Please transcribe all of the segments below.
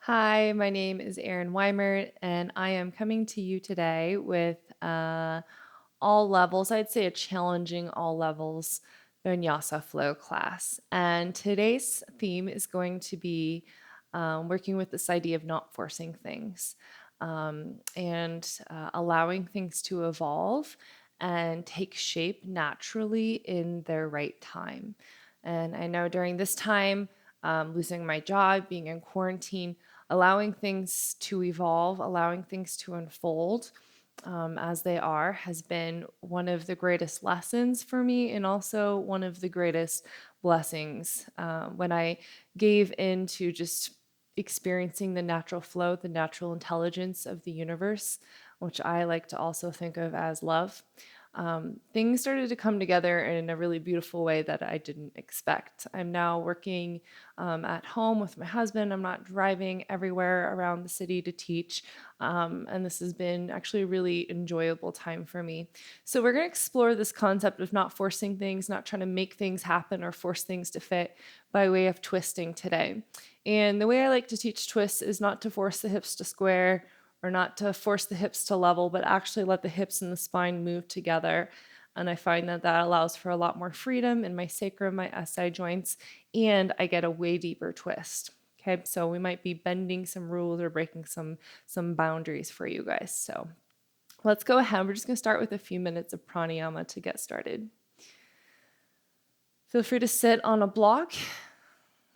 Hi, my name is Erin Wimert, and I am coming to you today with all levels, I'd say a challenging all levels Vinyasa flow class. And today's theme is going to be working with this idea of not forcing things and allowing things to evolve and take shape naturally in their right time. And I know during this time, losing my job, being in quarantine, allowing things to evolve, allowing things to unfold as they are, has been one of the greatest lessons for me and also one of the greatest blessings. When I gave into just experiencing the natural flow, the natural intelligence of the universe, which I like to also think of as love, things started to come together in a really beautiful way that I didn't expect. I'm now working at home with my husband. I'm not driving everywhere around the city to teach. And this has been actually a really enjoyable time for me. So, we're going to explore this concept of not forcing things, not trying to make things happen or force things to fit by way of twisting today. And the way I like to teach twists is not to force the hips to square or not to force the hips to level, but actually let the hips and the spine move together. And I find that that allows for a lot more freedom in my sacrum, my SI joints, and I get a way deeper twist. Okay, so we might be bending some rules or breaking some boundaries for you guys. So let's go ahead. We're just going to start with a few minutes of pranayama to get started. Feel free to sit on a block.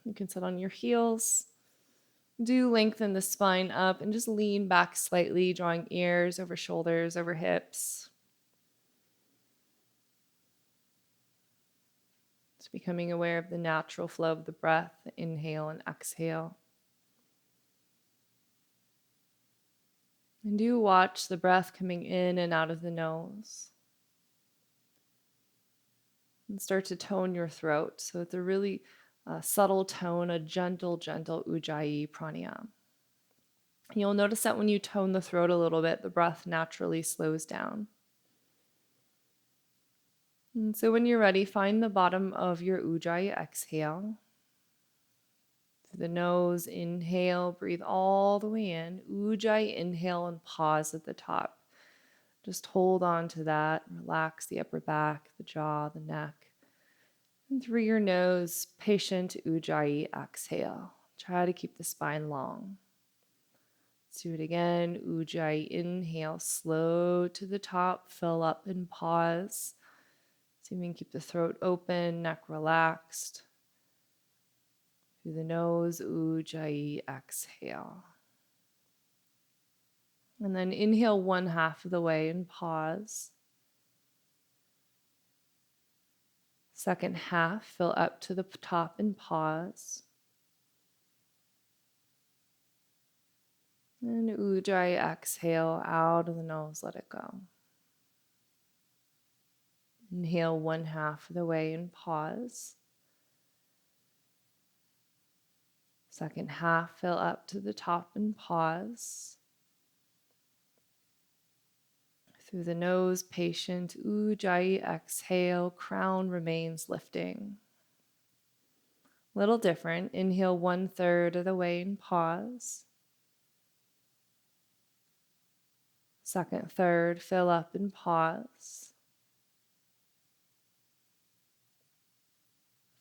You can sit on your heels. Do lengthen the spine up and just lean back slightly, drawing ears over shoulders, over hips. Just becoming aware of the natural flow of the breath, inhale and exhale. And do watch the breath coming in and out of the nose. And start to tone your throat. So it's a really subtle tone, a gentle Ujjayi pranayama. You'll notice that when you tone the throat a little bit, the breath naturally slows down. And so when you're ready, find the bottom of your Ujjayi exhale. Through the nose, inhale, breathe all the way in. Ujjayi inhale and pause at the top. Just hold on to that. Relax the upper back, the jaw, the neck. And through your nose, patient Ujjayi exhale. Try to keep the spine long. Let's do it again. Ujjayi inhale, slow to the top, fill up and pause. So you can keep the throat open, neck relaxed. Through the nose, Ujjayi exhale. And then inhale one half of the way and pause. Second half, fill up to the top and pause. And Ujjayi exhale out of the nose, let it go. Inhale one half of the way and pause. Second half, fill up to the top and pause. Through the nose, patient Ujjayi exhale, crown remains lifting. Little different. Inhale 1/3 of the way and pause. Second third, fill up and pause.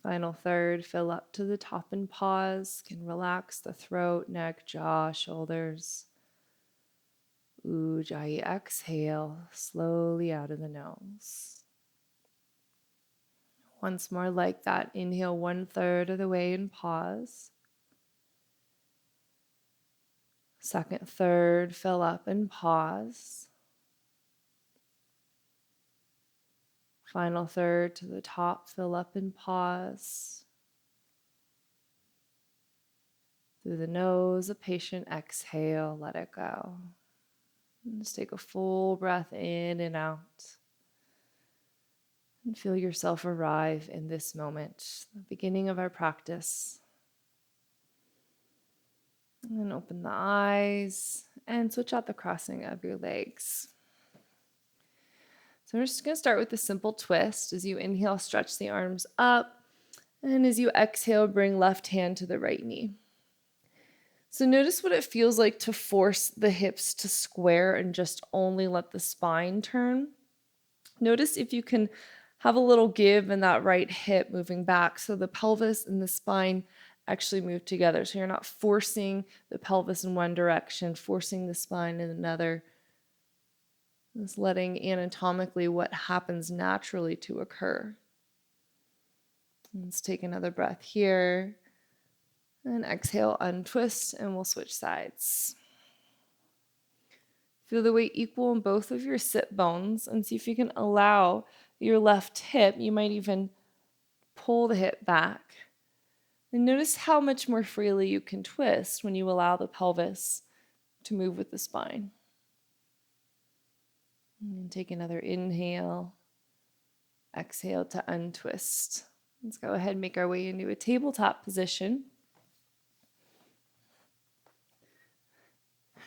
Final third, fill up to the top and pause. Can relax the throat, neck, jaw, shoulders. Ujjayi exhale, slowly out of the nose. Once more like that. Inhale 1/3 of the way and pause. Second third, fill up and pause. Final third to the top, fill up and pause. Through the nose, a patient exhale, let it go. And just take a full breath in and out. And feel yourself arrive in this moment, the beginning of our practice. And then open the eyes and switch out the crossing of your legs. So we're just going to start with a simple twist. As you inhale, stretch the arms up. And as you exhale, bring left hand to the right knee. So notice what it feels like to force the hips to square and just only let the spine turn. Notice if you can have a little give in that right hip moving back so the pelvis and the spine actually move together. So you're not forcing the pelvis in one direction, forcing the spine in another. Just letting anatomically what happens naturally to occur. Let's take another breath here. And exhale, untwist, and we'll switch sides. Feel the weight equal in both of your sit bones and see if you can allow your left hip, you might even pull the hip back. And notice how much more freely you can twist when you allow the pelvis to move with the spine. And take another inhale. Exhale to untwist. Let's go ahead and make our way into a tabletop position.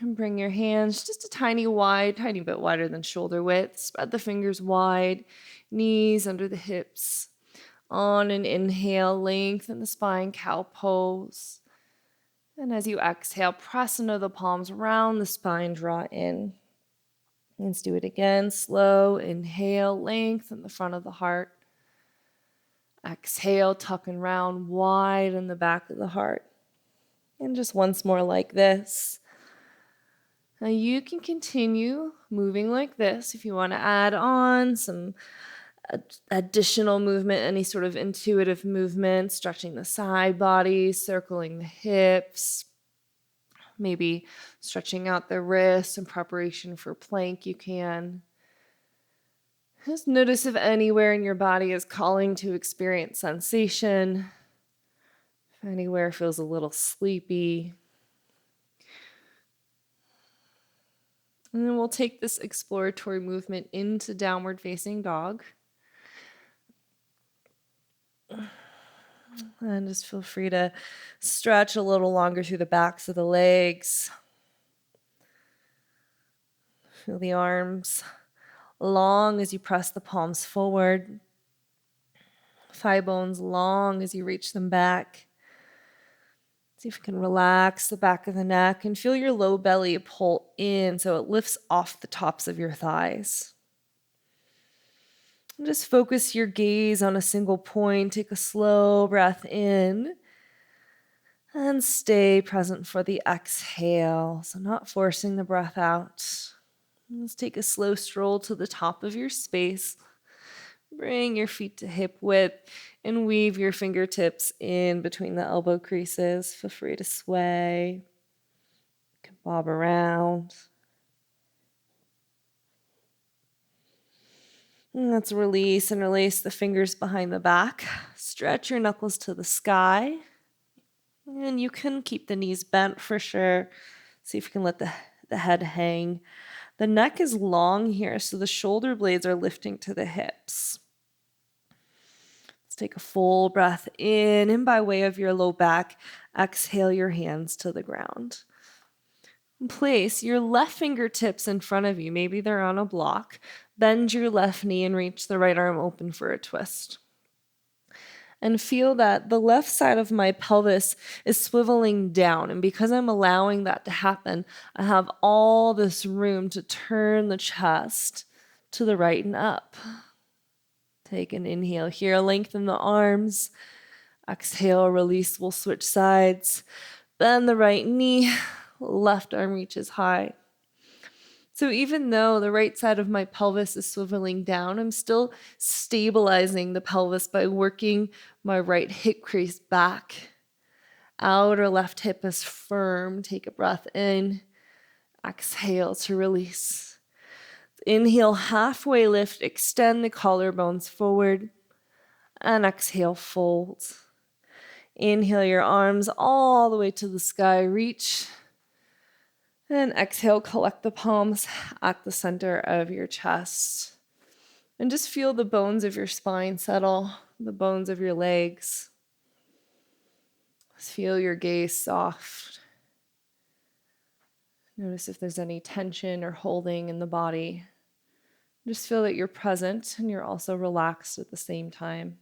And bring your hands just a tiny bit wider than shoulder width. Spread the fingers wide, knees under the hips. On an inhale, lengthen the spine, cow pose. And as you exhale, press into the palms, round the spine, draw in. Let's do it again. Slow inhale, lengthen the front of the heart. Exhale, tuck and round, wide in the back of the heart. And just once more like this. Now you can continue moving like this if you want to add on some additional movement, any sort of intuitive movement, stretching the side body, circling the hips, maybe stretching out the wrists in preparation for plank, you can. Just notice if anywhere in your body is calling to experience sensation, if anywhere feels a little sleepy. And then we'll take this exploratory movement into downward facing dog. And just feel free to stretch a little longer through the backs of the legs. Feel the arms long as you press the palms forward. Thigh bones long as you reach them back. See if you can relax the back of the neck and feel your low belly pull in so it lifts off the tops of your thighs. And just focus your gaze on a single point. Take a slow breath in and stay present for the exhale. So not forcing the breath out. Let's take a slow stroll to the top of your space. Bring your feet to hip width and weave your fingertips in between the elbow creases. Feel free to sway. You can bob around. And let's release and release the fingers behind the back. Stretch your knuckles to the sky. And you can keep the knees bent for sure. See if you can let the head hang. The neck is long here, so the shoulder blades are lifting to the hips. Let's take a full breath in, and by way of your low back, exhale your hands to the ground. Place your left fingertips in front of you. Maybe they're on a block. Bend your left knee and reach the right arm open for a twist. And feel that the left side of my pelvis is swiveling down. And because I'm allowing that to happen, I have all this room to turn the chest to the right and up. Take an inhale here, lengthen the arms. Exhale, release, we'll switch sides. Bend the right knee, left arm reaches high. So even though the right side of my pelvis is swiveling down, I'm still stabilizing the pelvis by working my right hip crease back. Outer left hip is firm. Take a breath in. Exhale to release. Inhale, halfway lift, extend the collarbones forward. And exhale, fold. Inhale your arms all the way to the sky, reach. And exhale, collect the palms at the center of your chest. And just feel the bones of your spine settle, the bones of your legs. Just feel your gaze soft. Notice if there's any tension or holding in the body. Just feel that you're present and you're also relaxed at the same time.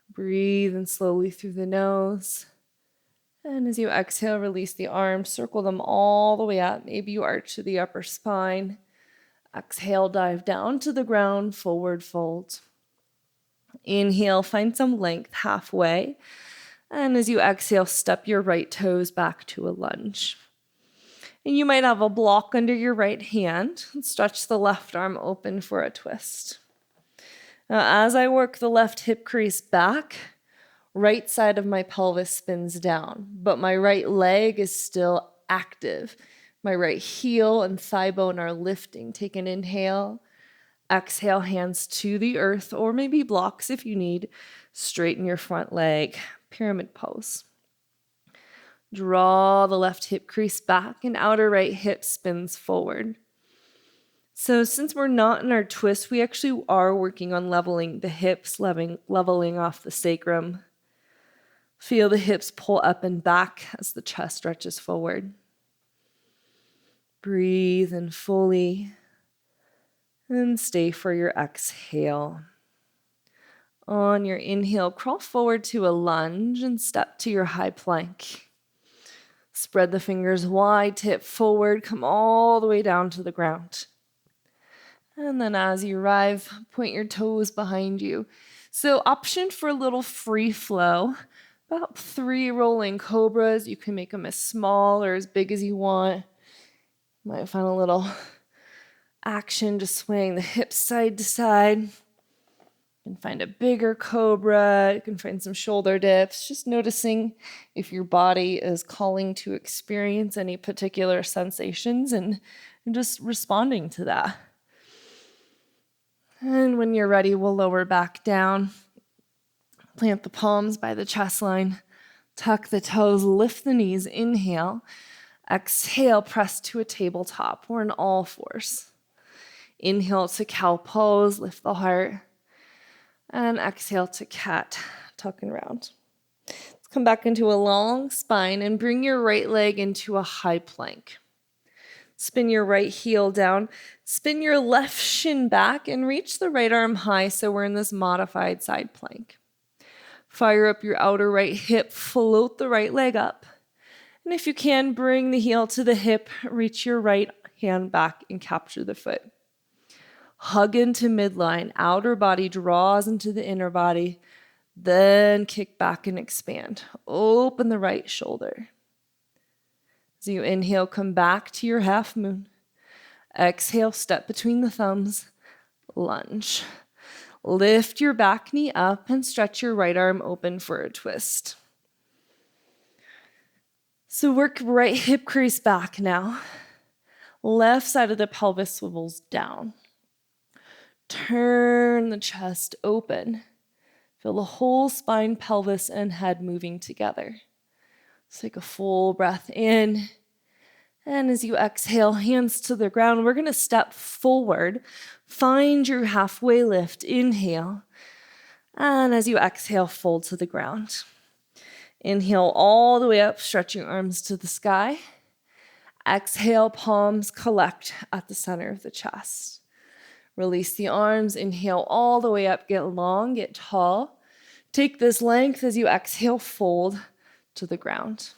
Breathe in slowly through the nose And as you exhale, release the arms, circle them all the way up. Maybe you arch to the upper spine. Exhale, dive down to the ground, forward fold. Inhale, find some length halfway. And as you exhale, step your right toes back to a lunge. And you might have a block under your right hand. Stretch the left arm open for a twist. Now, as I work the left hip crease back, right side of my pelvis spins down, but my right leg is still active. My right heel and thigh bone are lifting. Take an inhale. Exhale, hands to the earth, or maybe blocks if you need. Straighten your front leg, pyramid pose. Draw the left hip crease back and outer right hip spins forward. So since we're not in our twist, we actually are working on leveling the hips, leveling off the sacrum. Feel the hips pull up and back as the chest stretches forward. Breathe in fully and stay for your exhale. On your inhale, crawl forward to a lunge and step to your high plank. Spread the fingers wide, tip forward, come all the way down to the ground. And then as you arrive, point your toes behind you. So option for a little free flow. About 3 rolling cobras. You can make them as small or as big as you want. You might find a little action just swaying the hips side to side. You can find a bigger cobra. You can find some shoulder dips. Just noticing if your body is calling to experience any particular sensations and just responding to that. And when you're ready, we'll lower back down. Plant the palms by the chest line. Tuck the toes, lift the knees. Inhale. Exhale, press to a tabletop or in all fours. Inhale to cow pose, lift the heart. And exhale to cat, tuck and round. Let's come back into a long spine and bring your right leg into a high plank. Spin your right heel down. Spin your left shin back and reach the right arm high so we're in this modified side plank. Fire up your outer right hip, float the right leg up. And if you can, bring the heel to the hip, reach your right hand back and capture the foot. Hug into midline, outer body draws into the inner body, then kick back and expand. Open the right shoulder. As you inhale, come back to your half moon. Exhale, step between the thumbs, lunge. Lift your back knee up and stretch your right arm open for a twist. So work right hip crease back now. Left side of the pelvis swivels down. Turn the chest open. Feel the whole spine, pelvis, and head moving together. Let's take a full breath in. And as you exhale, hands to the ground, we're going to step forward. Find your halfway lift. Inhale. And as you exhale, fold to the ground. Inhale all the way up, stretch your arms to the sky. Exhale, palms collect at the center of the chest. Release the arms, inhale all the way up, get long, get tall. Take this length as you exhale, fold to the ground.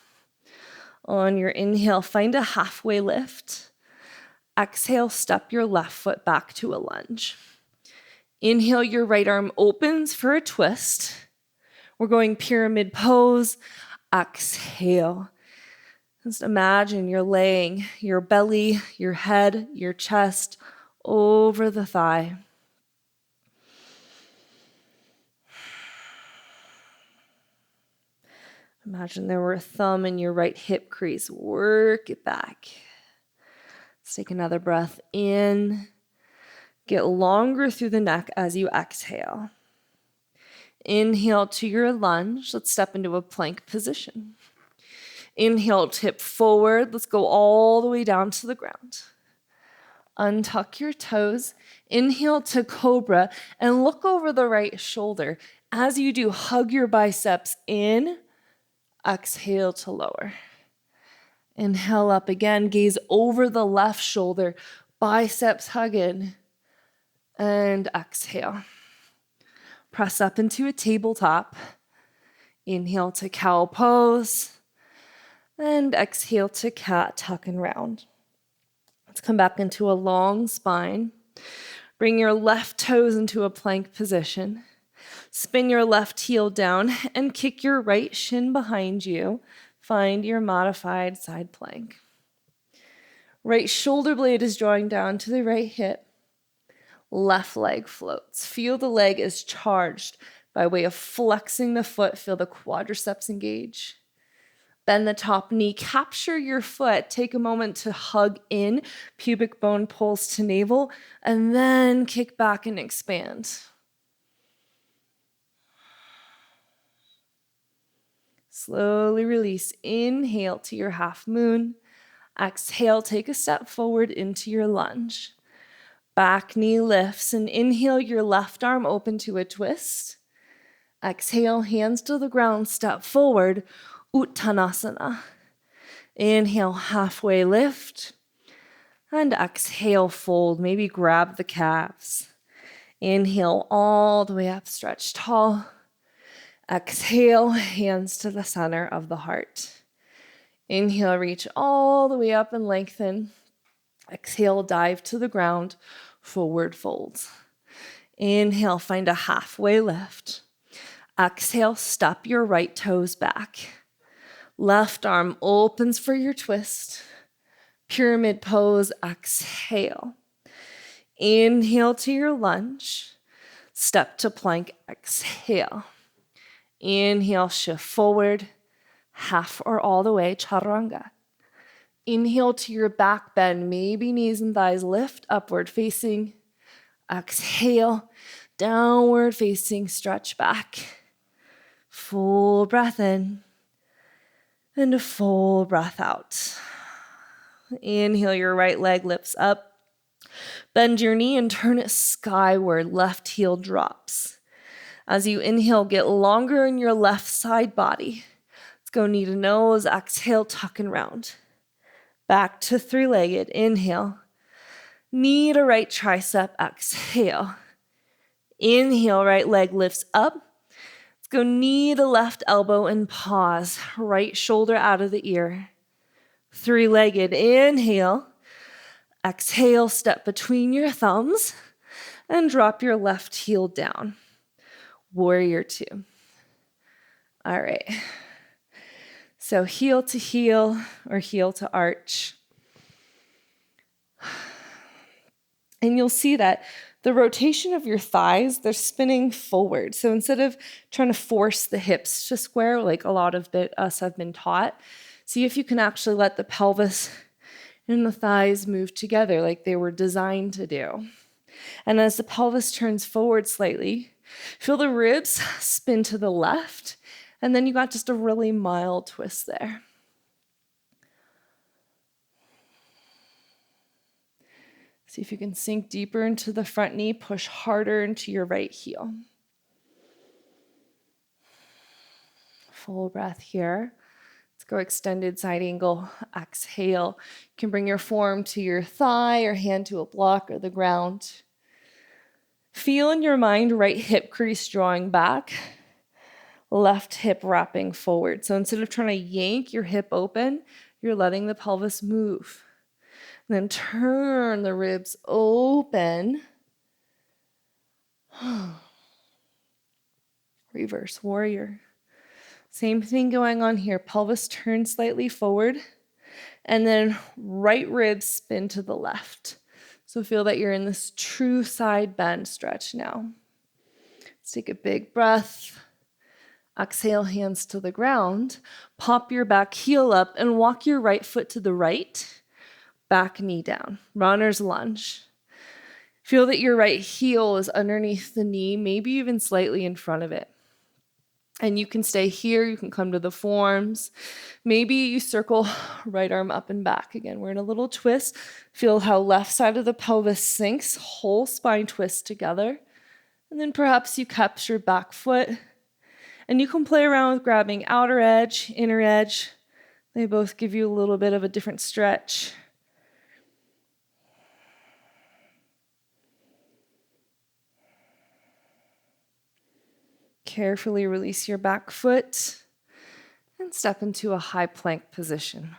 On your inhale, find a halfway lift. Exhale, step your left foot back to a lunge. Inhale, your right arm opens for a twist. We're going pyramid pose. Exhale. Just imagine you're laying your belly, your head, your chest over the thigh. Imagine there were a thumb in your right hip crease. Work it back. Let's take another breath in. Get longer through the neck as you exhale. Inhale to your lunge. Let's step into a plank position. Inhale, tip forward. Let's go all the way down to the ground. Untuck your toes. Inhale to cobra and look over the right shoulder. As you do, hug your biceps in. Exhale to lower. Inhale up again. Gaze over the left shoulder. Biceps hug in. And exhale. Press up into a tabletop. Inhale to cow pose. And exhale to cat, tuck and round. Let's come back into a long spine. Bring your left toes into a plank position. Spin your left heel down and kick your right shin behind you. Find your modified side plank. Right shoulder blade is drawing down to the right hip. Left leg floats. Feel the leg is charged by way of flexing the foot. Feel the quadriceps engage. Bend the top knee. Capture your foot. Take a moment to hug in. Pubic bone pulls to navel. And then kick back and expand. Slowly release. Inhale to your half moon. Exhale, take a step forward into your lunge. Back knee lifts, and inhale your left arm open to a twist. Exhale, hands to the ground, step forward, Uttanasana. Inhale, halfway lift. And exhale, fold. Maybe grab the calves. Inhale, all the way up, stretch tall. Exhale, hands to the center of the heart. Inhale, reach all the way up and lengthen. Exhale, dive to the ground, forward folds. Inhale, find a halfway lift. Exhale, step your right toes back. Left arm opens for your twist. Pyramid pose, exhale. Inhale to your lunge. Step to plank, exhale. Inhale, shift forward. Half or all the way, chaturanga. Inhale to your back bend, maybe knees and thighs lift, upward facing. Exhale, downward facing, stretch back. Full breath in and a full breath out. Inhale, your right leg lifts up. Bend your knee and turn it skyward, left heel drops. As you inhale, get longer in your left side body. Let's go knee to nose, exhale, tuck and round. Back to three-legged, inhale. Knee to right tricep, exhale. Inhale, right leg lifts up. Let's go knee to left elbow and pause. Right shoulder out of the ear. Three-legged, inhale. Exhale, step between your thumbs and drop your left heel down. Warrior two. All right. So heel to heel or heel to arch. And you'll see that the rotation of your thighs, they're spinning forward. So instead of trying to force the hips to square, like a lot of us have been taught, see if you can actually let the pelvis and the thighs move together like they were designed to do. And as the pelvis turns forward slightly, feel the ribs spin to the left, and then you got just a really mild twist there. See if you can sink deeper into the front knee, push harder into your right heel. Full breath here. Let's go extended side angle. Exhale. You can bring your form to your thigh or hand to a block or the ground. Feel in your mind right hip crease drawing back, left hip wrapping forward. So instead of trying to yank your hip open, you're letting the pelvis move. And then turn the ribs open. Reverse warrior. Same thing going on here. Pelvis turns slightly forward. And then right ribs spin to the left. So feel that you're in this true side bend stretch now. Let's take a big breath. Exhale, hands to the ground. Pop your back heel up and walk your right foot to the right. Back knee down. Runner's lunge. Feel that your right heel is underneath the knee, maybe even slightly in front of it. And you can stay here. You can come to the forearms. Maybe you circle right arm up and back. Again, we're in a little twist. Feel how left side of the pelvis sinks, whole spine twist together. And then perhaps you capture back foot. And you can play around with grabbing outer edge, inner edge. They both give you a little bit of a different stretch. Carefully release your back foot and step into a high plank position.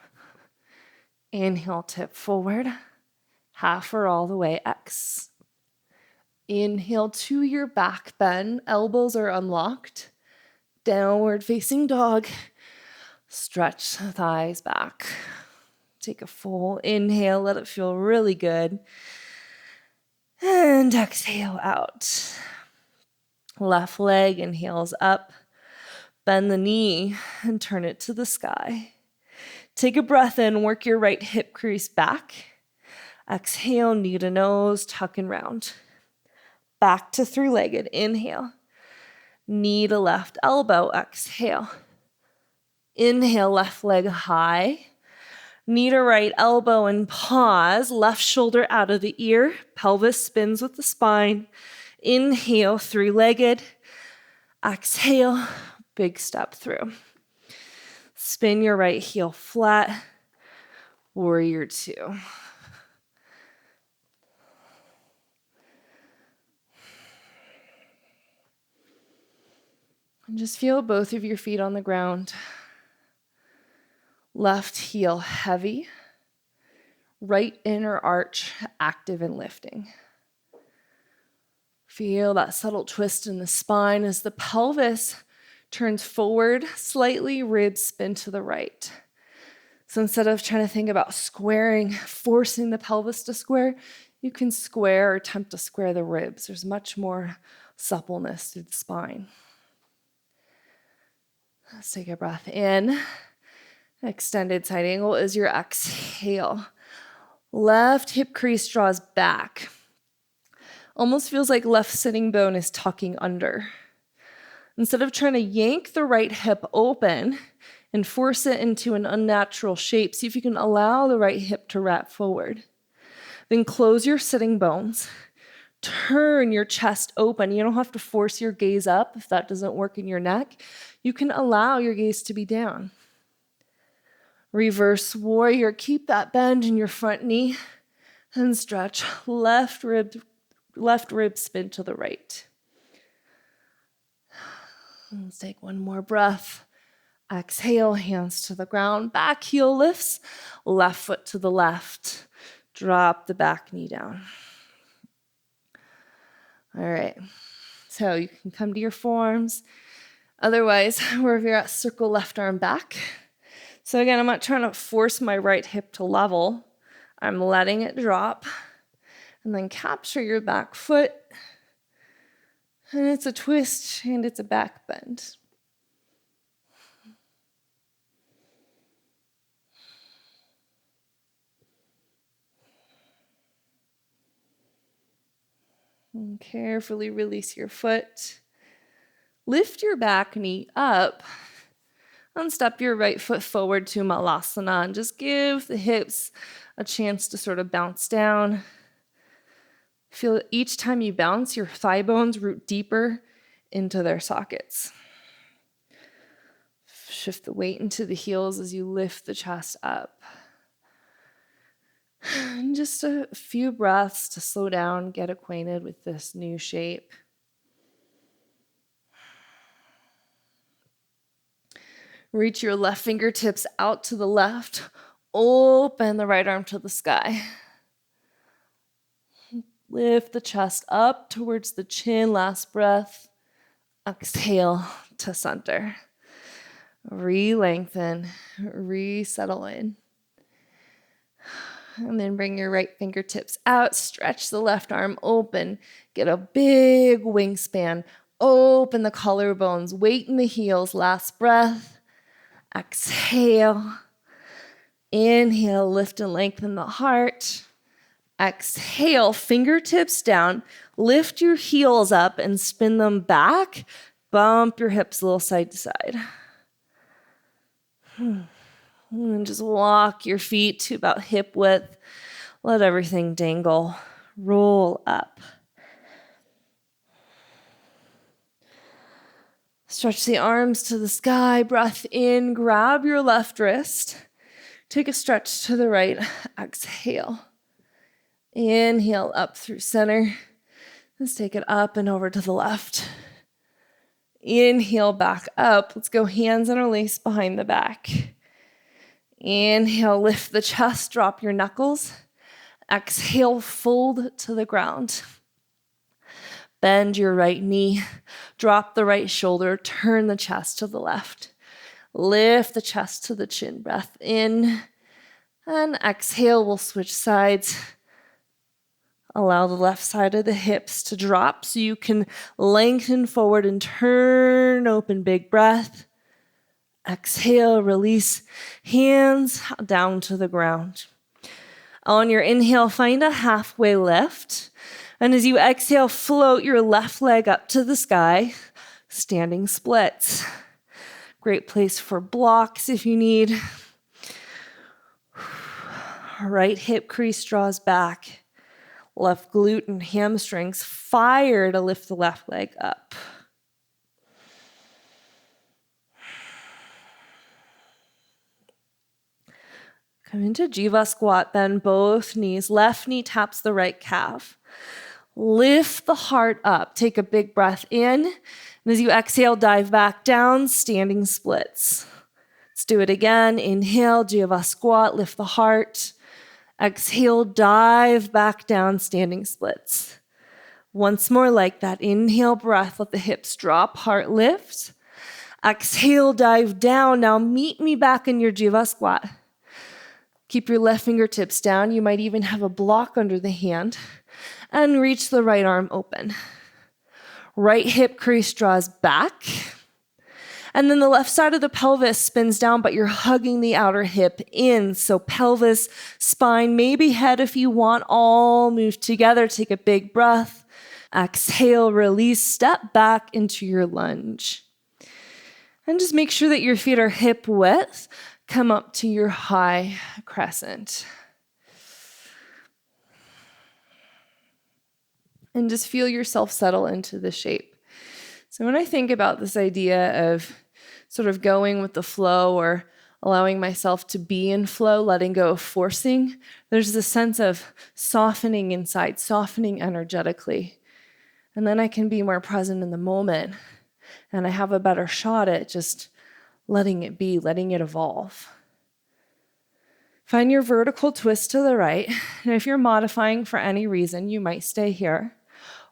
Inhale, tip forward, half or all the way, X. Inhale to your back bend, elbows are unlocked. Downward facing dog. Stretch the thighs back. Take a full inhale, let it feel really good. And exhale out. Left leg inhales up. Bend the knee and turn it to the sky. Take a breath in, work your right hip crease back. Exhale, knee to nose, tuck and round. Back to three-legged, inhale. Knee to left elbow, exhale. Inhale, left leg high. Knee to right elbow and pause. Left shoulder out of the ear. Pelvis spins with the spine. Inhale, three-legged. Exhale, big step through. Spin your right heel flat. Warrior two. And just feel both of your feet on the ground. Left heel heavy. Right inner arch active and lifting. Feel that subtle twist in the spine as the pelvis turns forward slightly, ribs spin to the right. So instead of trying to think about squaring, forcing the pelvis to square, you can square or attempt to square the ribs. There's much more suppleness through the spine. Let's take a breath in. Extended side angle is your exhale. Left hip crease draws back. Almost feels like left sitting bone is tucking under. Instead of trying to yank the right hip open and force it into an unnatural shape, see if you can allow the right hip to wrap forward. Then close your sitting bones. Turn your chest open. You don't have to force your gaze up if that doesn't work in your neck. You can allow your gaze to be down. Reverse warrior. Keep that bend in your front knee and stretch. Left rib spin to the right. Let's take one more breath. Exhale, hands to the ground. Back heel lifts. Left foot to the left. Drop the back knee down. All right. So you can come to your forearms. Otherwise, wherever you're at, circle left arm back. So again, I'm not trying to force my right hip to level. I'm letting it drop. And then capture your back foot. And it's a twist and it's a back bend. And carefully release your foot. Lift your back knee up. And step your right foot forward to Malasana. And just give the hips a chance to sort of bounce down. Feel each time you bounce, your thigh bones root deeper into their sockets. Shift the weight into the heels as you lift the chest up. And just a few breaths to slow down, get acquainted with this new shape. Reach your left fingertips out to the left. Open the right arm to the sky. Lift the chest up towards the chin. Last breath. Exhale to center. Re-lengthen. Resettle in. And then bring your right fingertips out. Stretch the left arm open. Get a big wingspan. Open the collarbones. Weight in the heels. Last breath. Exhale. Inhale. Lift and lengthen the heart. Exhale. Fingertips down. Lift your heels up and spin them back. Bump your hips a little side to side. And then just walk your feet to about hip width. Let everything dangle. Roll up. Stretch the arms to the sky. Breath in. Grab your left wrist. Take a stretch to the right. Exhale. Inhale up through center. Let's take it up and over to the left. Inhale back up. Let's go hands interlace behind the back. Inhale, lift the chest, drop your knuckles. Exhale, fold to the ground. Bend your right knee, drop the right shoulder, turn the chest to the left. Lift the chest to the chin, breath in, and exhale, we'll switch sides. Allow the left side of the hips to drop so you can lengthen forward and turn open, big breath. Exhale, release, hands down to the ground. On your inhale, find a halfway lift. And as you exhale, float your left leg up to the sky, standing splits. Great place for blocks if you need. Right hip crease draws back. Left glute and hamstrings fire to lift the left leg up. Come into Jiva squat, bend both knees. Left knee taps the right calf. Lift the heart up. Take a big breath in. And as you exhale, dive back down, standing splits. Let's do it again. Inhale, Jiva squat, lift the heart. Exhale, dive back down, standing splits. Once more like that. Inhale, breath, let the hips drop, heart lift. Exhale, dive down. Now meet me back in your Jiva squat. Keep your left fingertips down. You might even have a block under the hand. And reach the right arm open. Right hip crease draws back. And then the left side of the pelvis spins down, but you're hugging the outer hip in. So pelvis, spine, maybe head if you want, all move together. Take a big breath. Exhale, release, step back into your lunge. And just make sure that your feet are hip width. Come up to your high crescent. And just feel yourself settle into the shape. So when I think about this idea of sort of going with the flow or allowing myself to be in flow, letting go of forcing, there's this sense of softening inside, softening energetically. And then I can be more present in the moment. And I have a better shot at just letting it be, letting it evolve. Find your vertical twist to the right. And if you're modifying for any reason, you might stay here.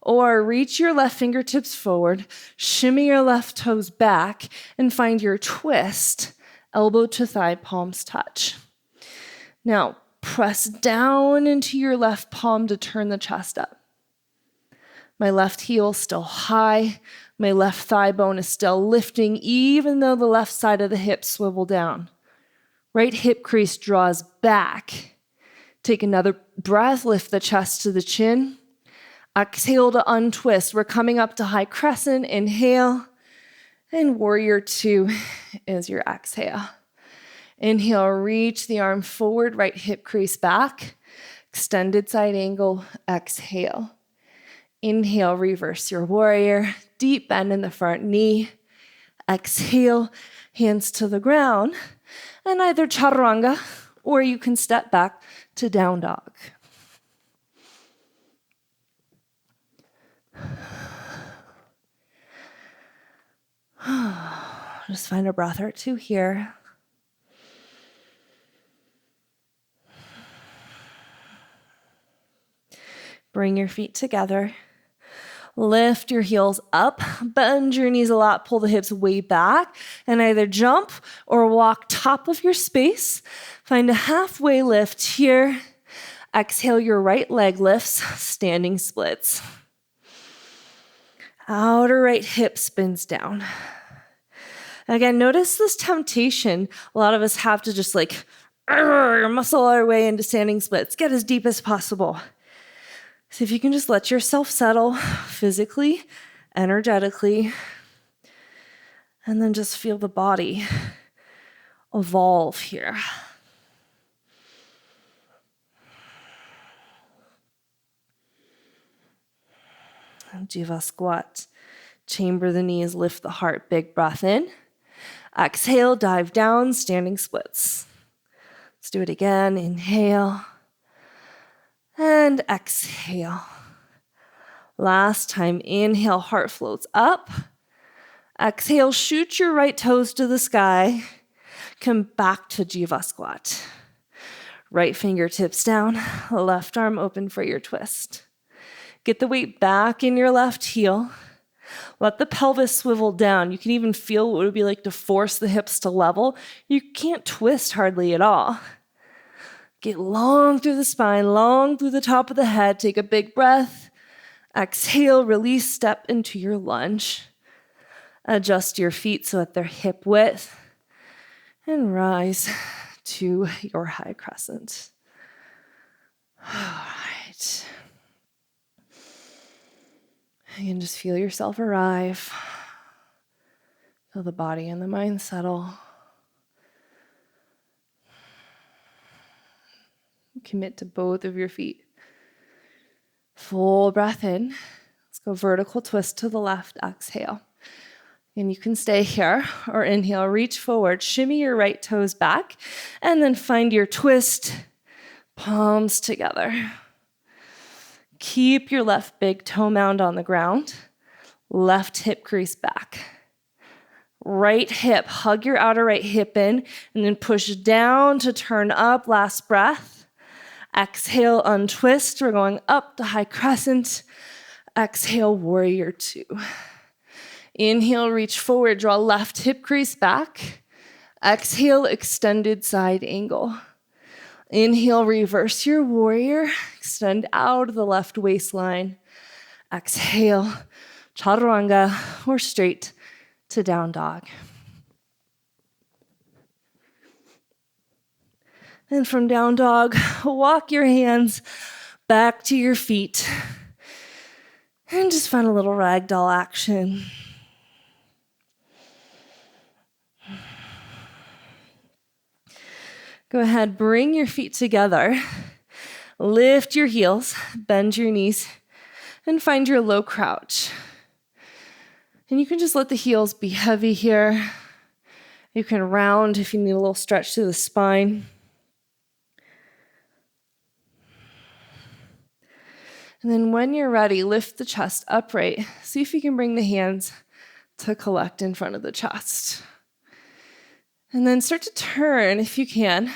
Or reach your left fingertips forward, shimmy your left toes back, and find your twist, elbow to thigh, palms touch. Now, press down into your left palm to turn the chest up. My left heel still high. My left thigh bone is still lifting, even though the left side of the hips swivel down. Right hip crease draws back. Take another breath, lift the chest to the chin. Exhale to untwist. We're coming up to high crescent. Inhale. And warrior two is your exhale. Inhale, reach the arm forward, right hip crease back. Extended side angle, exhale. Inhale, reverse your warrior. Deep bend in the front knee. Exhale, hands to the ground. And either chaturanga or you can step back to down dog. Just find a breath or two here. Bring your feet together. Lift your heels up, bend your knees a lot, pull the hips way back, and either jump or walk top of your space. Find a halfway lift here. Exhale, your right leg lifts, standing splits. Outer right hip spins down. Again, notice this temptation a lot of us have to just muscle our way into standing splits. Get as deep as possible. So if you can just let yourself settle physically, energetically, and then just feel the body evolve here. Jiva squat. Chamber the knees, lift the heart, big breath in. Exhale, dive down, standing splits. Let's do it again. Inhale. And exhale. Last time, inhale, heart floats up. Exhale, shoot your right toes to the sky. Come back to Jiva squat. Right fingertips down, left arm open for your twist. Get the weight back in your left heel. Let the pelvis swivel down. You can even feel what it would be like to force the hips to level. You can't twist hardly at all. Get long through the spine, long through the top of the head. Take a big breath. Exhale, release, step into your lunge. Adjust your feet so that they're hip width. And rise to your high crescent. All right. You can just feel yourself arrive. Feel the body and the mind settle. Commit to both of your feet. Full breath in. Let's go vertical twist to the left. Exhale. And you can stay here or inhale, reach forward, shimmy your right toes back, and then find your twist, palms together. Keep your left big toe mound on the ground. Left hip crease back. Right hip, hug your outer right hip in, and then push down to turn up. Last breath. Exhale, untwist. We're going up to high crescent. Exhale, warrior two. Inhale, reach forward, draw left hip crease back. Exhale, extended side angle. Inhale, reverse your warrior. Extend out of the left waistline. Exhale, chaturanga, or straight to down dog. And from down dog, walk your hands back to your feet. And just find a little ragdoll action. Go ahead, bring your feet together. Lift your heels, bend your knees, and find your low crouch. And you can just let the heels be heavy here. You can round if you need a little stretch to the spine. And then when you're ready, lift the chest upright. See if you can bring the hands to collect in front of the chest. And then start to turn, if you can,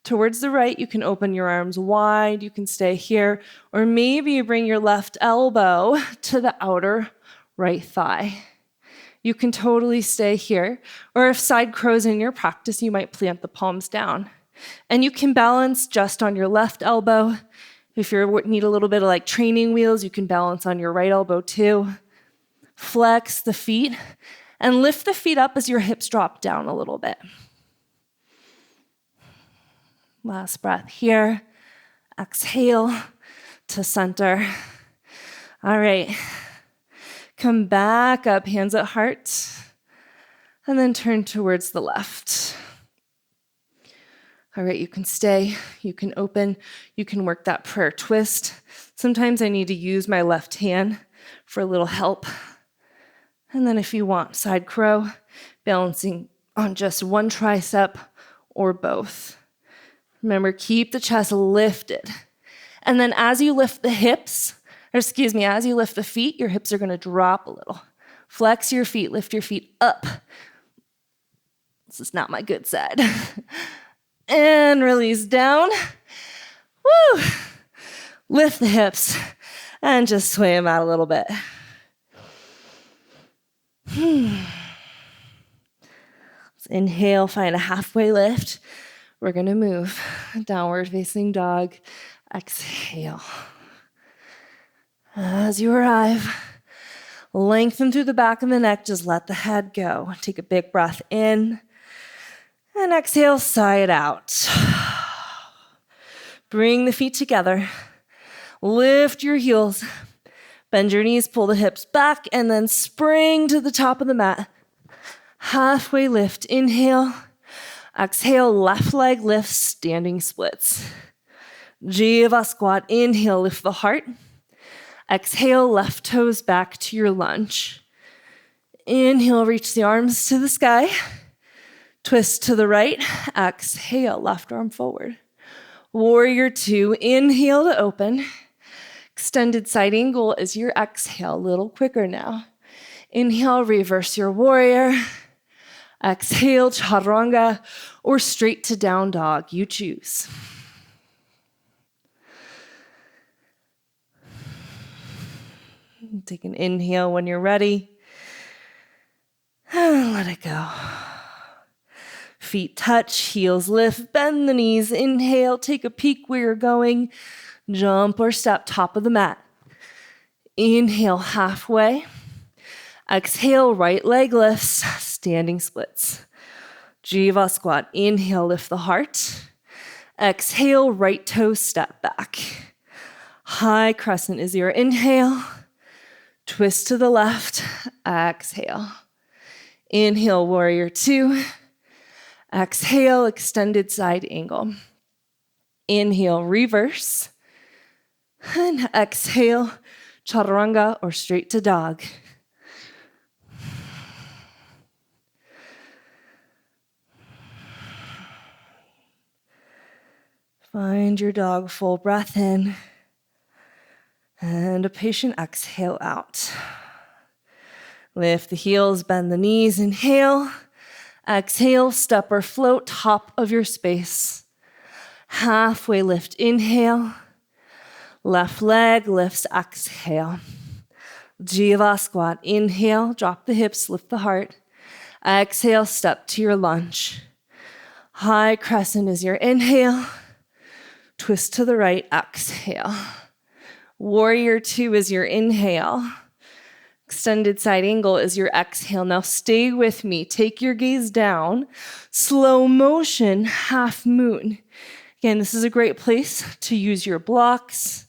towards the right. You can open your arms wide. You can stay here. Or maybe you bring your left elbow to the outer right thigh. You can totally stay here. Or if side crows in your practice, you might plant the palms down. And you can balance just on your left elbow. If you need a little bit of like training wheels, you can balance on your right elbow too. Flex the feet and lift the feet up as your hips drop down a little bit. Last breath here. Exhale to center. All right. Come back up, hands at heart, and then turn towards the left. All right, you can stay, you can open, you can work that prayer twist. Sometimes I need to use my left hand for a little help. And then if you want, side crow, balancing on just one tricep or both. Remember, keep the chest lifted. And then as you lift the hips, as you lift the feet, your hips are gonna drop a little. Flex your feet, lift your feet up. This is not my good side. And release down. Woo! Lift the hips and just sway them out a little bit. Let's inhale, find a halfway lift. We're gonna move. Downward facing dog. Exhale. As you arrive, lengthen through the back of the neck, just let the head go. Take a big breath in. And exhale, sigh it out. Bring the feet together. Lift your heels. Bend your knees, pull the hips back, and then spring to the top of the mat. Halfway lift, inhale. Exhale, left leg lifts, standing splits. Jiva squat, inhale, lift the heart. Exhale, left toes back to your lunge. Inhale, reach the arms to the sky. Twist to the right, exhale, left arm forward. Warrior two, inhale to open. Extended side angle is your exhale, a little quicker now. Inhale, reverse your warrior. Exhale, chaturanga, or straight to down dog. You choose. Take an inhale when you're ready. And let it go. Feet touch, heels lift, bend the knees. Inhale, take a peek where you're going. Jump or step, top of the mat. Inhale, halfway. Exhale, right leg lifts, standing splits. Jiva squat. Inhale, lift the heart. Exhale, right toe step back. High crescent is your inhale. Twist to the left. Exhale. Inhale, warrior two. Exhale, extended side angle. Inhale, reverse. And exhale, chaturanga or straight to dog. Find your dog, full breath in. And a patient exhale out. Lift the heels, bend the knees, inhale. Exhale, step or float, top of your space. Halfway lift, inhale. Left leg lifts, exhale. Jiva squat, inhale, drop the hips, lift the heart. Exhale, step to your lunge. High crescent is your inhale. Twist to the right, exhale. Warrior two is your inhale. Extended side angle is your exhale. Now stay with me. Take your gaze down. Slow motion, half moon. Again, this is a great place to use your blocks.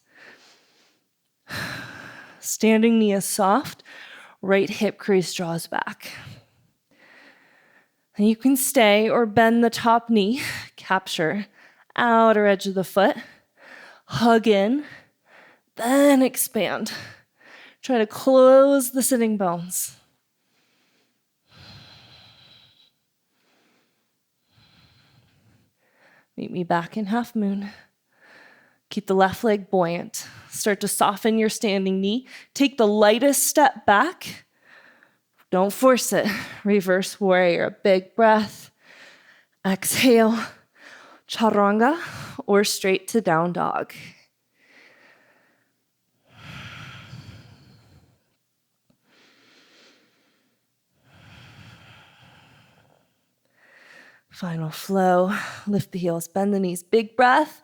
Standing knee is soft. Right hip crease draws back. And you can stay or bend the top knee. Capture outer edge of the foot. Hug in. Then expand. Try to close the sitting bones. Meet me back in half moon. Keep the left leg buoyant. Start to soften your standing knee. Take the lightest step back. Don't force it. Reverse warrior. Big breath. Exhale. Chaturanga or straight to down dog. Final flow. Lift the heels, bend the knees. Big breath.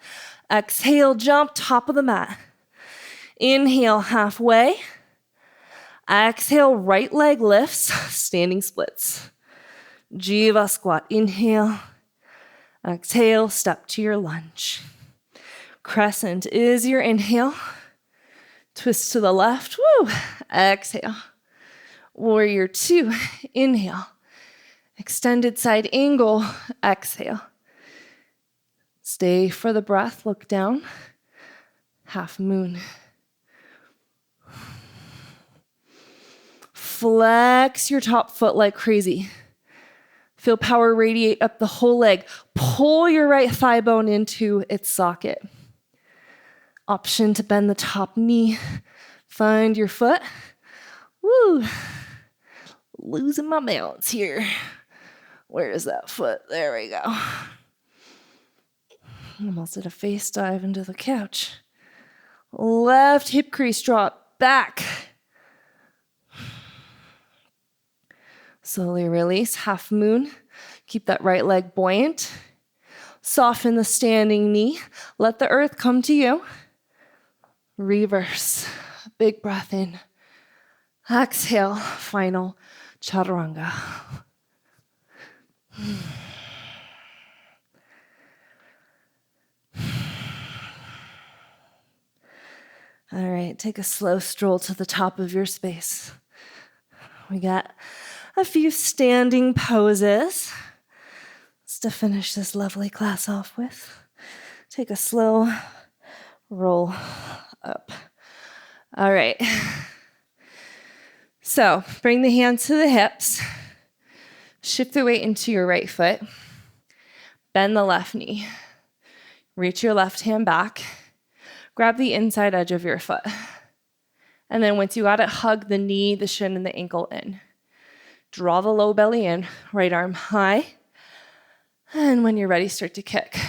Exhale, jump, top of the mat. Inhale, halfway. Exhale, right leg lifts, standing splits. Jiva squat. Inhale. Exhale, step to your lunge. Crescent is your inhale. Twist to the left. Woo. Exhale. Warrior two. Inhale. Extended side angle, exhale. Stay for the breath, look down. Half moon. Flex your top foot like crazy. Feel power radiate up the whole leg. Pull your right thigh bone into its socket. Option to bend the top knee. Find your foot. Woo. Losing my balance here. Where is that foot? There we go. Almost did a face dive into the couch. Left hip crease drop back. Slowly release, half moon. Keep that right leg buoyant. Soften the standing knee. Let the earth come to you. Reverse. Big breath in. Exhale, final chaturanga. All right, take a slow stroll to the top of your space. We got a few standing poses. Just to finish this lovely class off with. Take a slow roll up. All right. So bring the hands to the hips. Shift the weight into your right foot. Bend the left knee. Reach your left hand back. Grab the inside edge of your foot. And then once you got it, hug the knee, the shin, and the ankle in. Draw the low belly in, right arm high. And when you're ready, start to kick.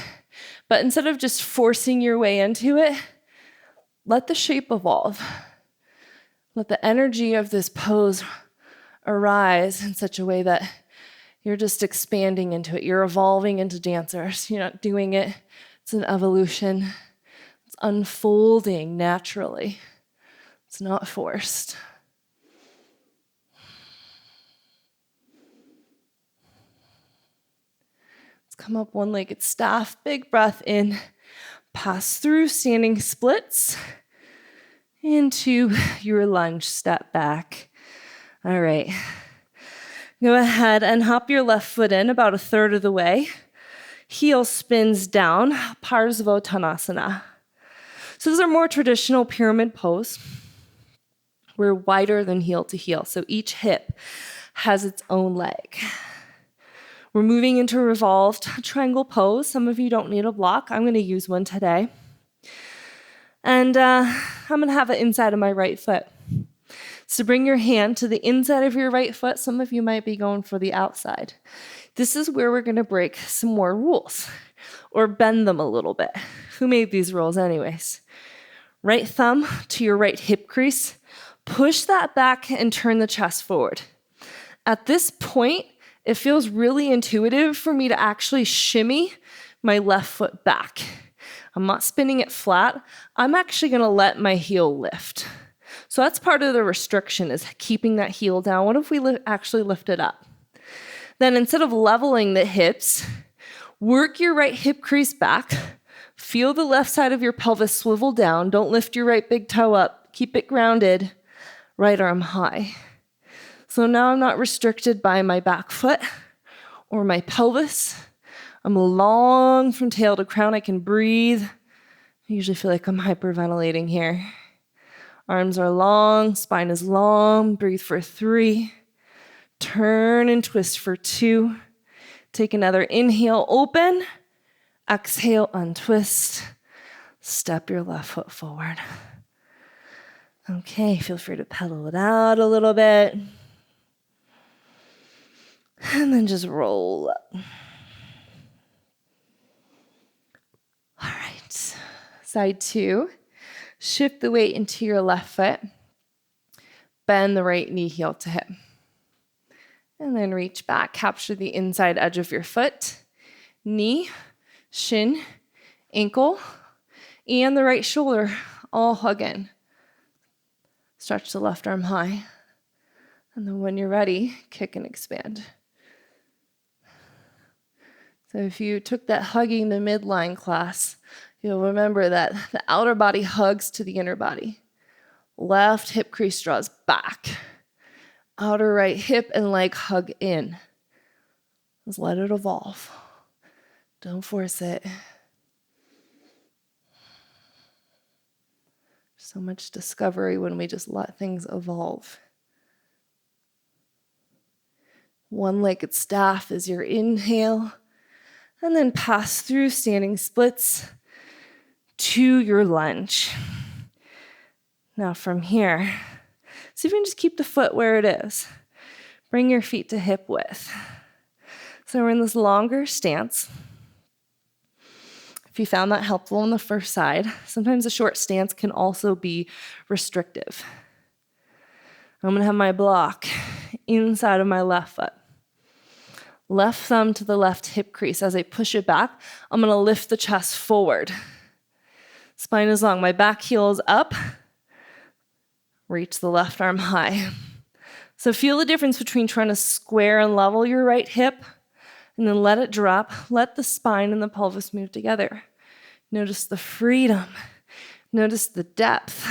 But instead of just forcing your way into it, let the shape evolve. Let the energy of this pose arise in such a way that you're just expanding into it. You're evolving into dancers. You're not doing it. It's an evolution. It's unfolding naturally. It's not forced. Let's come up one-legged staff. Big breath in. Pass through standing splits into your lunge step back. All right. Go ahead and hop your left foot in about a third of the way. Heel spins down, Parsvottanasana. So this is our more traditional pyramid pose. We're wider than heel to heel, so each hip has its own leg. We're moving into a revolved triangle pose. Some of you don't need a block. I'm going to use one today. And I'm going to have it inside of my right foot. So bring your hand to the inside of your right foot. Some of you might be going for the outside. This is where we're going to break some more rules or bend them a little bit. Who made these rules anyways? Right thumb to your right hip crease. Push that back and turn the chest forward. At this point, it feels really intuitive for me to actually shimmy my left foot back. I'm not spinning it flat. I'm actually going to let my heel lift. So that's part of the restriction, is keeping that heel down. What if we actually lift it up? Then instead of leveling the hips, work your right hip crease back. Feel the left side of your pelvis swivel down. Don't lift your right big toe up. Keep it grounded. Right arm high. So now I'm not restricted by my back foot or my pelvis. I'm long from tail to crown. I can breathe. I usually feel like I'm hyperventilating here. Arms are long, spine is long. Breathe for 3. Turn and twist for 2. Take another inhale, open. Exhale, untwist. Step your left foot forward. Okay, feel free to pedal it out a little bit. And then just roll up. All right, side 2. Shift the weight into your left foot. Bend the right knee heel to hip. And then reach back, capture the inside edge of your foot. Knee, shin, ankle, and the right shoulder all hug in. Stretch the left arm high. And then when you're ready, kick and expand. So if you took that hugging the midline class, you'll remember that the outer body hugs to the inner body. Left hip crease draws back. Outer right hip and leg hug in. Just let it evolve. Don't force it. So much discovery when we just let things evolve. One-legged staff is your inhale. And then pass through standing splits to your lunge. Now from here, see if you can just keep the foot where it is. Bring your feet to hip width. So we're in this longer stance. If you found that helpful on the first side, sometimes a short stance can also be restrictive. I'm going to have my block inside of my left foot. Left thumb to the left hip crease. As I push it back, I'm going to lift the chest forward. Spine is long. My back heel is up. Reach the left arm high. So feel the difference between trying to square and level your right hip and then let it drop. Let the spine and the pelvis move together. Notice the freedom. Notice the depth.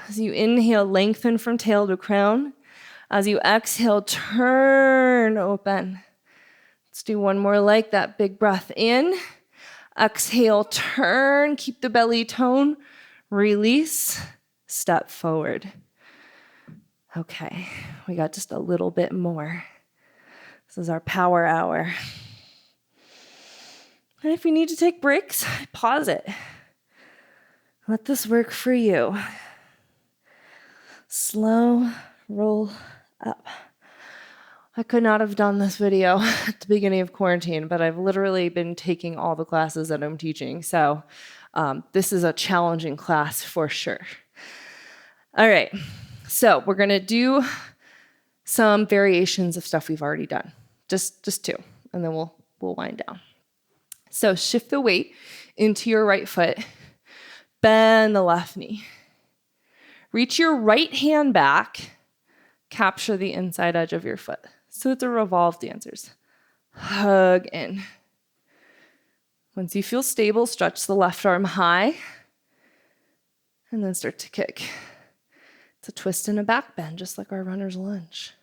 As you inhale, lengthen from tail to crown. As you exhale, turn open. Let's do one more like that. Big breath in. Exhale, turn. Keep the belly tone. Release. Step forward. Okay, we got just a little bit more. This is our power hour. And if you need to take breaks, pause it. Let this work for you. Slow roll up. I could not have done this video at the beginning of quarantine, but I've literally been taking all the classes that I'm teaching. So this is a challenging class for sure. All right, so we're gonna do some variations of stuff we've already done. Just two, and then we'll wind down. So shift the weight into your right foot, bend the left knee. Reach your right hand back, capture the inside edge of your foot. So it's a revolve dancers. Hug in. Once you feel stable, stretch the left arm high, and then start to kick. It's a twist and a back bend, just like our runner's lunge.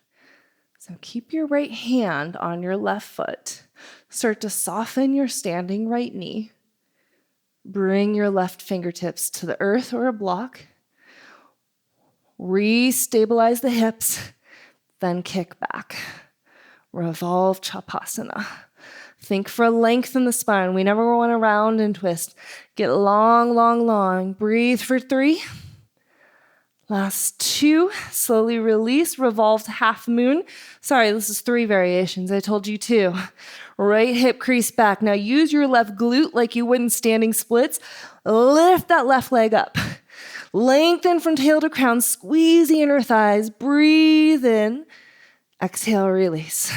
So keep your right hand on your left foot. Start to soften your standing right knee. Bring your left fingertips to the earth or a block. Restabilize the hips, then kick back. Revolve Chapasana. Think for length in the spine. We never want to round and twist. Get long, long, long. Breathe for 3. Last 2. Slowly release. Revolve to half moon. Sorry, this is 3 variations. I told you 2. Right hip crease back. Now use your left glute like you would in standing splits. Lift that left leg up. Lengthen from tail to crown. Squeeze the inner thighs. Breathe in. Exhale, release.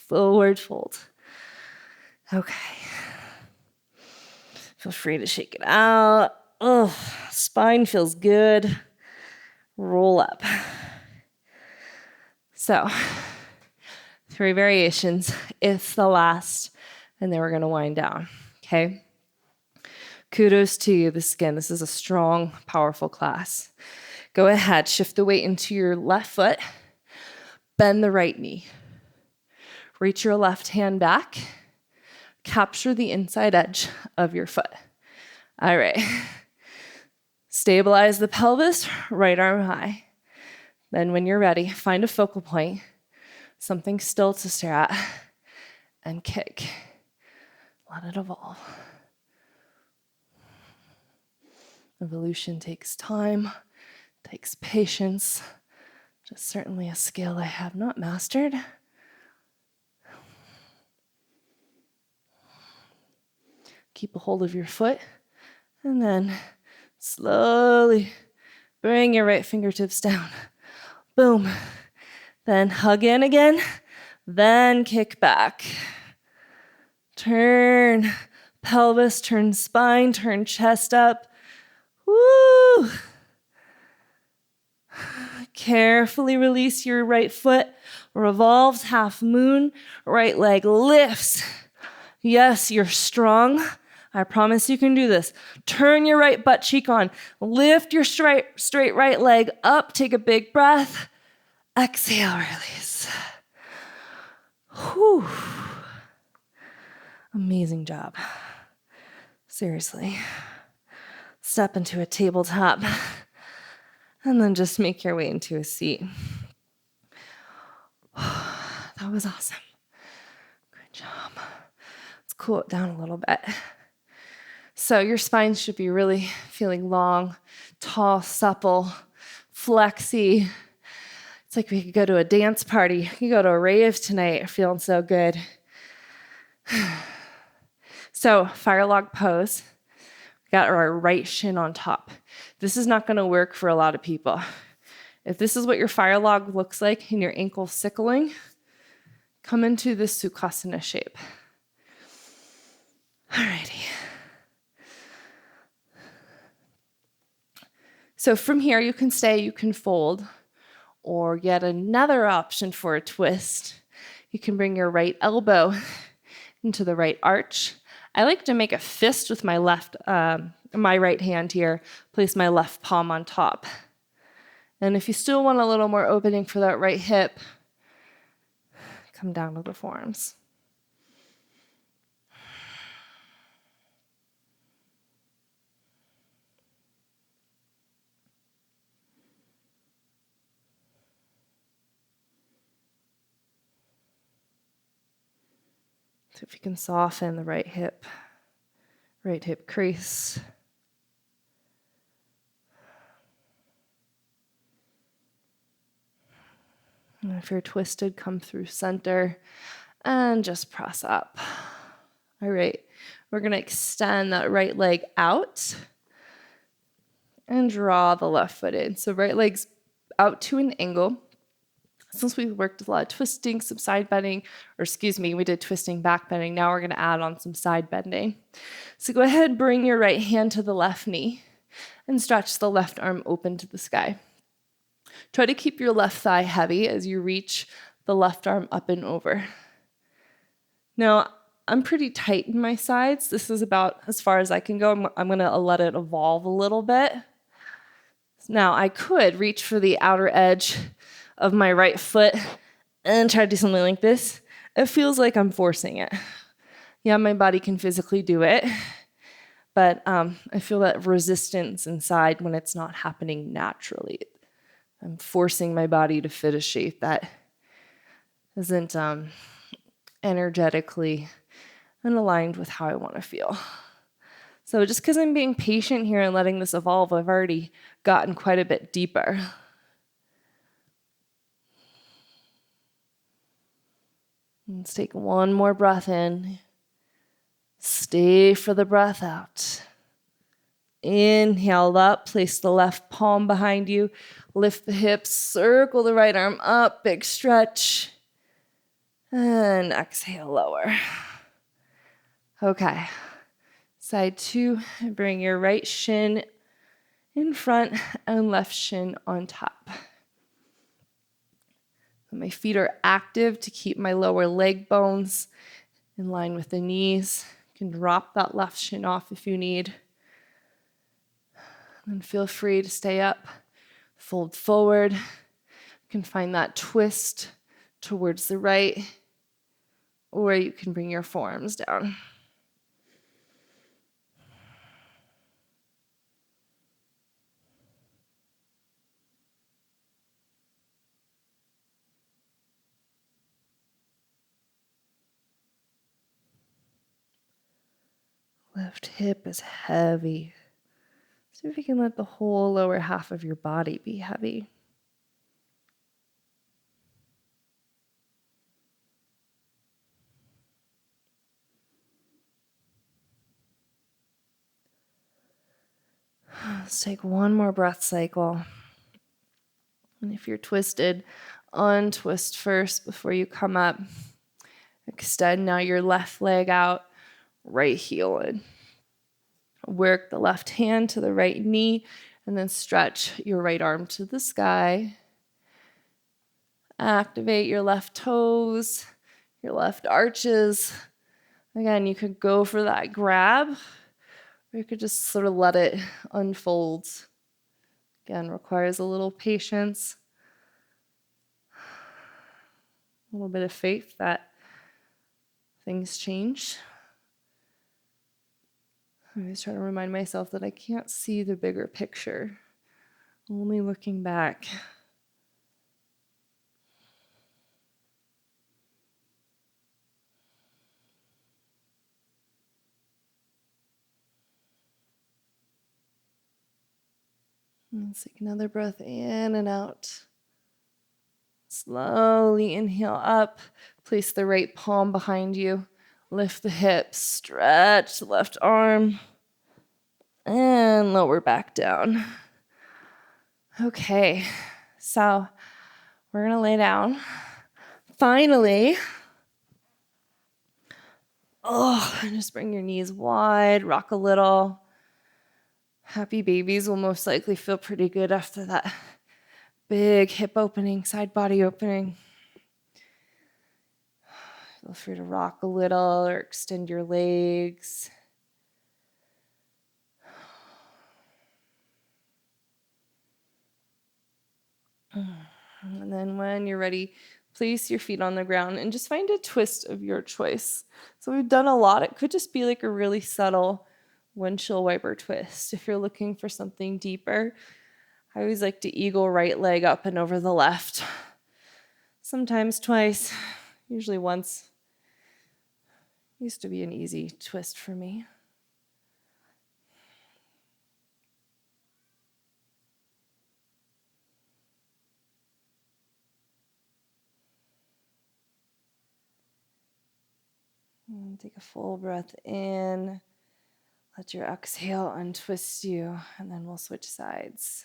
Forward fold. Okay. Feel free to shake it out. Oh, spine feels good. Roll up. So, 3 variations. It's the last, and then we're going to wind down. Okay? Kudos to you. This is a strong, powerful class. Go ahead, shift the weight into your left foot. Bend the right knee. Reach your left hand back. Capture the inside edge of your foot. All right. Stabilize the pelvis, right arm high. Then when you're ready, find a focal point, something still to stare at, and kick. Let it evolve. Evolution takes time, takes patience. Just certainly a skill I have not mastered. Keep a hold of your foot, and then slowly bring your right fingertips down. Boom. Then hug in again, then kick back. Turn pelvis, turn spine, turn chest up. Woo! Carefully release your right foot. Revolves half moon. Right leg lifts. Yes, you're strong. I promise you can do this. Turn your right butt cheek on. Lift your straight right leg up. Take a big breath. Exhale, release. Whew. Amazing job. Seriously. Step into a tabletop and then just make your way into a seat. That was awesome. Good job. Let's cool it down a little bit. So your spine should be really feeling long, tall, supple, flexy. It's like we could go to a dance party. You could go to a rave tonight, feeling so good. So fire log pose. We got our right shin on top. This is not going to work for a lot of people. If this is what your fire log looks like and your ankle sickling, come into this Sukhasana shape. Alrighty. So from here, you can stay, you can fold, or yet another option for a twist. You can bring your right elbow into the right arch. I like to make a fist with my right hand here, place my left palm on top. And if you still want a little more opening for that right hip, come down to the forearms. So if you can soften the right hip crease. And if you're twisted, come through center and just press up. All right, we're gonna extend that right leg out and draw the left foot in. So right leg's out to an angle. Since we've worked a lot of twisting, some side bending, we did twisting, back bending. Now we're gonna add on some side bending. So go ahead, bring your right hand to the left knee and stretch the left arm open to the sky. Try to keep your left thigh heavy as you reach the left arm up and over. Now, I'm pretty tight in my sides. This is about as far as I can go. I'm gonna let it evolve a little bit. Now, I could reach for the outer edge of my right foot and try to do something like this. It feels like I'm forcing it. Yeah, my body can physically do it, but I feel that resistance inside when it's not happening naturally. I'm forcing my body to fit a shape that isn't energetically and aligned with how I want to feel. So just because I'm being patient here and letting this evolve, I've already gotten quite a bit deeper. Let's take one more breath in. Stay for the breath out. Inhale up, place the left palm behind you, lift the hips, circle the right arm up, big stretch, and exhale, lower. Okay, side two, bring your right shin in front and left shin on top. My feet are active to keep my lower leg bones in line with the knees. You can drop that left shin off if you need. And feel free to stay up, fold forward. You can find that twist towards the right, or you can bring your forearms down. Left hip is heavy. See if you can let the whole lower half of your body be heavy. Let's take one more breath cycle. And if you're twisted, untwist first before you come up. Extend now your left leg out, right heel in. Work the left hand to the right knee, and then stretch your right arm to the sky. Activate your left toes, your left arches. Again, you could go for that grab, or you could just sort of let it unfold. Again, requires a little patience, a little bit of faith that things change. I always try to remind myself that I can't see the bigger picture, only looking back. Let's take another breath in and out. Slowly inhale up. Place the right palm behind you. Lift the hips. Stretch the left arm. And lower back down. Okay, so we're going to lay down. Finally, just bring your knees wide, rock a little. Happy babies will most likely feel pretty good after that big hip opening, side body opening. Feel free to rock a little or extend your legs. And then when you're ready, place your feet on the ground and just find a twist of your choice. So we've done a lot. It could just be like a really subtle windshield wiper twist. If you're looking for something deeper, I always like to eagle right leg up and over the left. Sometimes twice, usually once. Used to be an easy twist for me. And take a full breath in. Let your exhale untwist you, and then we'll switch sides.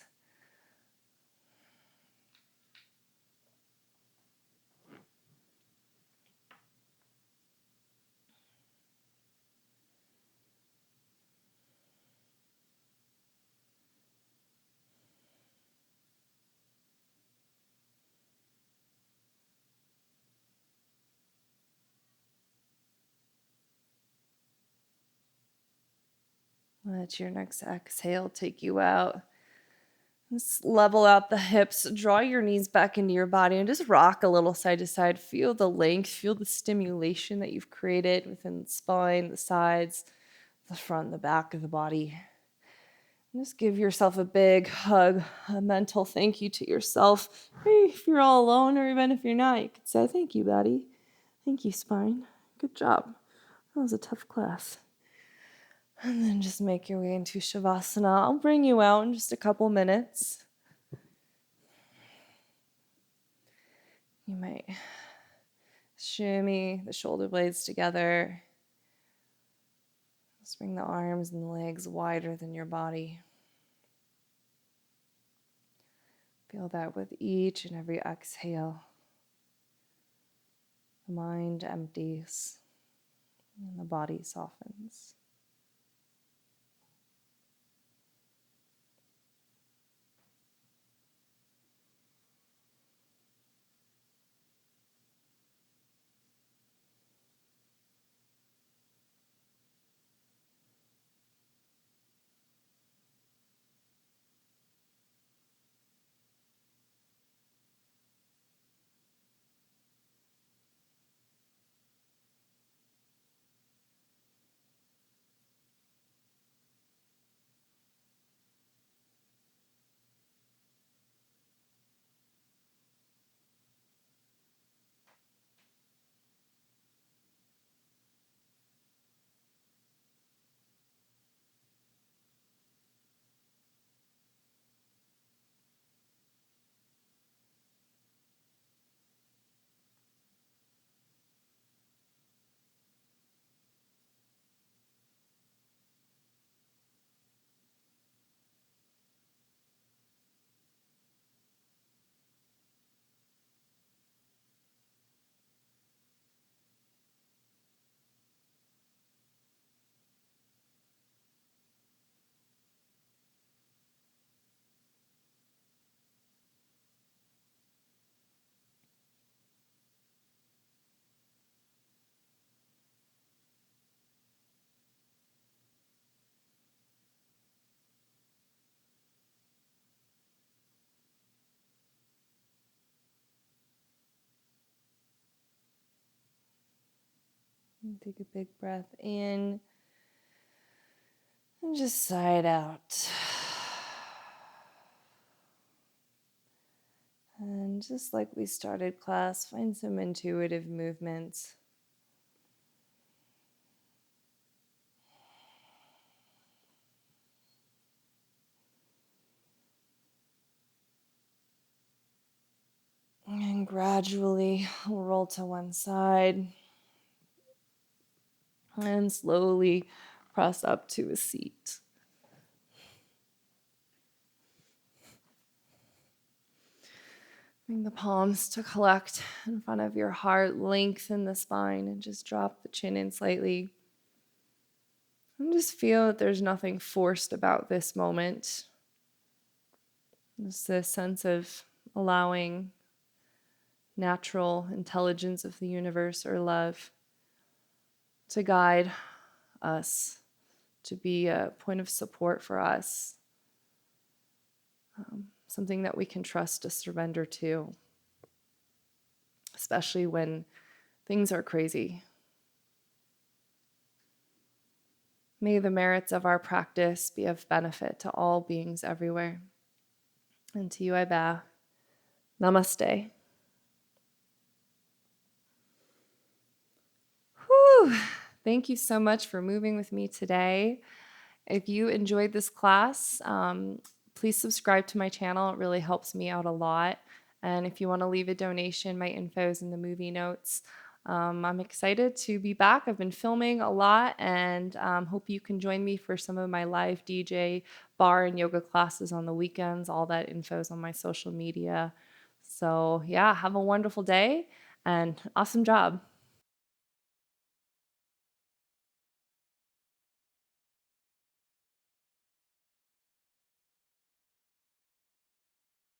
Let your next exhale take you out. Just level out the hips, draw your knees back into your body, and just rock a little side to side. Feel the length, feel the stimulation that you've created within the spine, the sides, the front, the back of the body. And just give yourself a big hug, a mental thank you to yourself. Hey, if you're all alone, or even if you're not, you could say, thank you, body. Thank you, spine. Good job. That was a tough class. And then just make your way into Shavasana. I'll bring you out in just a couple minutes. You might shimmy the shoulder blades together. Just bring the arms and the legs wider than your body. Feel that with each and every exhale. The mind empties and the body softens. And take a big breath in and just sigh it out. And just like we started class, find some intuitive movements. And gradually roll to one side and slowly press up to a seat. Bring the palms to collect in front of your heart, lengthen the spine, and just drop the chin in slightly. And just feel that there's nothing forced about this moment. Just this sense of allowing natural intelligence of the universe or love to guide us, to be a point of support for us, something that we can trust to surrender to, especially when things are crazy. May the merits of our practice be of benefit to all beings everywhere. And to you I bow. Namaste. Whew. Thank you so much for moving with me today. If you enjoyed this class, please subscribe to my channel. It really helps me out a lot. And if you want to leave a donation, my info is in the movie notes. I'm excited to be back. I've been filming a lot and hope you can join me for some of my live DJ bar and yoga classes on the weekends. All that info is on my social media. So, yeah, have a wonderful day and awesome job.